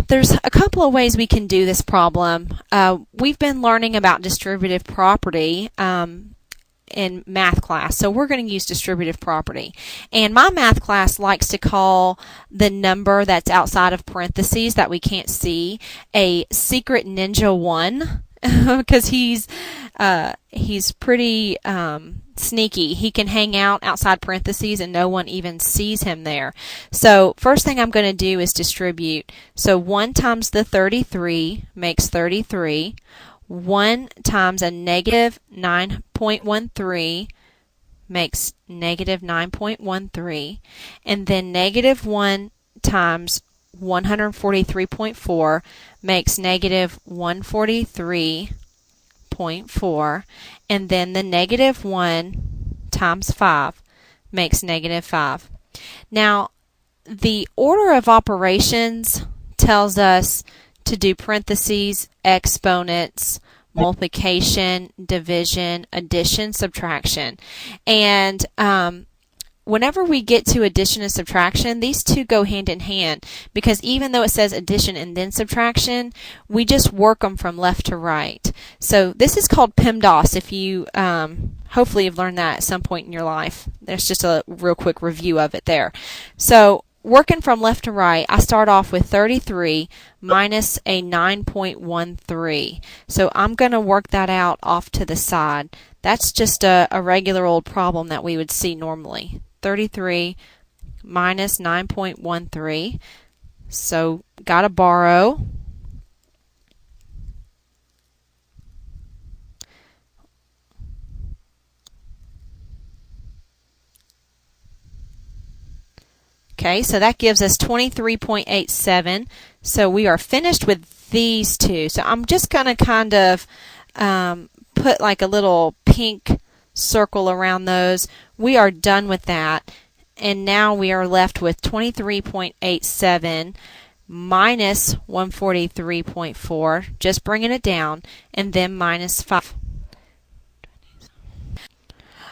There's a couple of ways we can do this problem. We've been learning about distributive property in math class, so we're going to use distributive property. And my math class likes to call the number that's outside of parentheses that we can't see a secret ninja 1 because he's pretty sneaky. He can hang out outside parentheses and no one even sees him there. So first thing I'm going to do is distribute. So 1 times the 33 makes 33. 1 times a negative 9.13 makes negative 9.13. And then negative 1 times 143.4 makes negative 143.4. And then the negative 1 times 5 makes negative 5. Now, the order of operations tells us to do parentheses, exponents, multiplication, division, addition, subtraction. And whenever we get to addition and subtraction, these two go hand in hand because even though it says addition and then subtraction, we just work them from left to right. So this is called PEMDAS if you hopefully you've learned that at some point in your life. There's just a real quick review of it there. So working from left to right, I start off with 33 minus a 9.13. So I'm going to work that out off to the side. That's just a regular old problem that we would see normally. 33 minus 9.13. So got to borrow. Okay, so that gives us 23.87. So we are finished with these two. So I'm just going to kind of put like a little pink circle around those. We are done with that. And now we are left with 23.87 minus 143.4, just bringing it down, and then minus 5.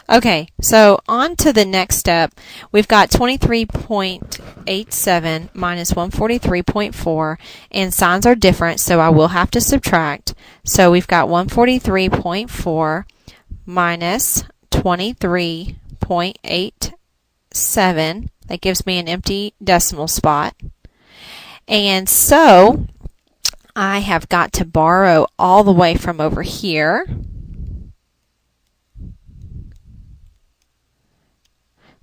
Okay, so on to the next step. We've got 23.87 minus 143.4, and signs are different, so I will have to subtract. So we've got 143.4 minus 23.87. That gives me an empty decimal spot. And so I have got to borrow all the way from over here.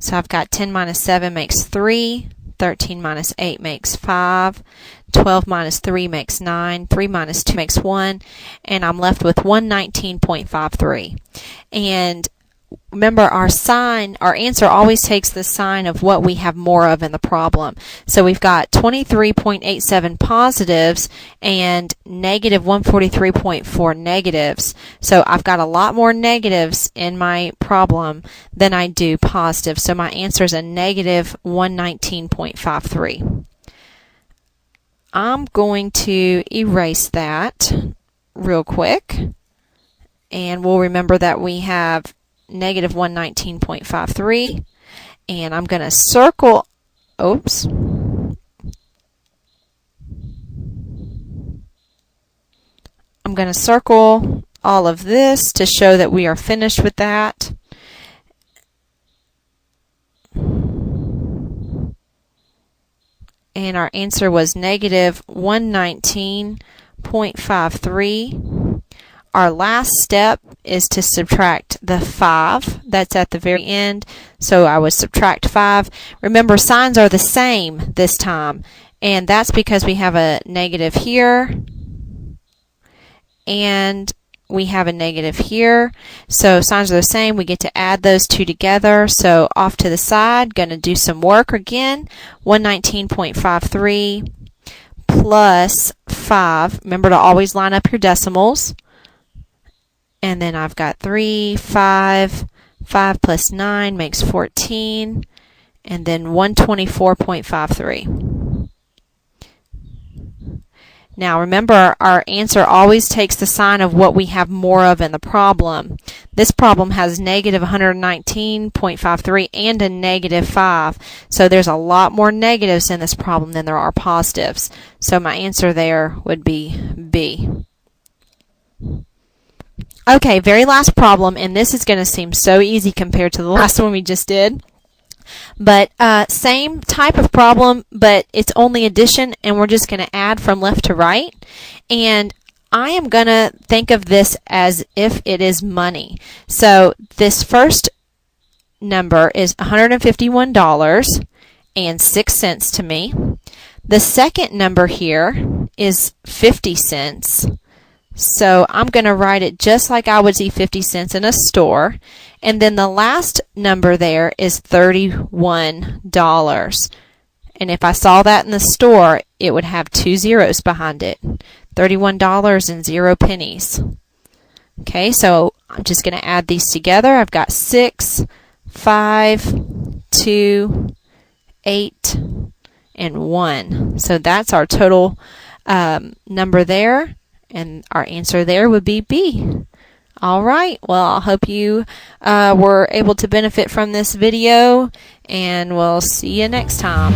So I've got 10 minus 7 makes 3, 13 minus 8 makes 5, 12 minus 3 makes 9, 3 minus 2 makes 1, and I'm left with 119.53. And remember, our answer always takes the sign of what we have more of in the problem. So we've got 23.87 positives and negative 143.4 negatives. So I've got a lot more negatives in my problem than I do positives. So my answer is a negative 119.53. I'm going to erase that real quick. And we'll remember that we have negative 119.53, and I'm going to circle, oops, I'm going to circle all of this to show that we are finished with that. And our answer was negative 119.53. Our last step is to subtract the 5 that's at the very end. So I would subtract 5. Remember, signs are the same this time, and that's because we have a negative here and we have a negative here. So signs are the same. We get to add those two together. So off to the side, going to do some work again. 119.53 plus 5. Remember to always line up your decimals. And then I've got 3, 5, 5 plus 9 makes 14, and then 124.53. Now remember, our answer always takes the sign of what we have more of in the problem. This problem has negative 119.53 and a negative 5. So there's a lot more negatives in this problem than there are positives. So my answer there would be B. Okay, very last problem, and this is going to seem so easy compared to the last one we just did. But same type of problem, but it's only addition, and we're just going to add from left to right. And I am going to think of this as if it is money. So this first number is $151.06 to me. The second number here is 50 cents. So I'm going to write it just like I would see 50 cents in a store. And then the last number there is $31. And if I saw that in the store, it would have 2 zeros behind it. $31 and 0 pennies. Okay, so I'm just going to add these together. I've got 6, 5, 2, 8, and 1. So that's our total number there. And our answer there would be B. All right. Well, I hope you were able to benefit from this video, and we'll see you next time.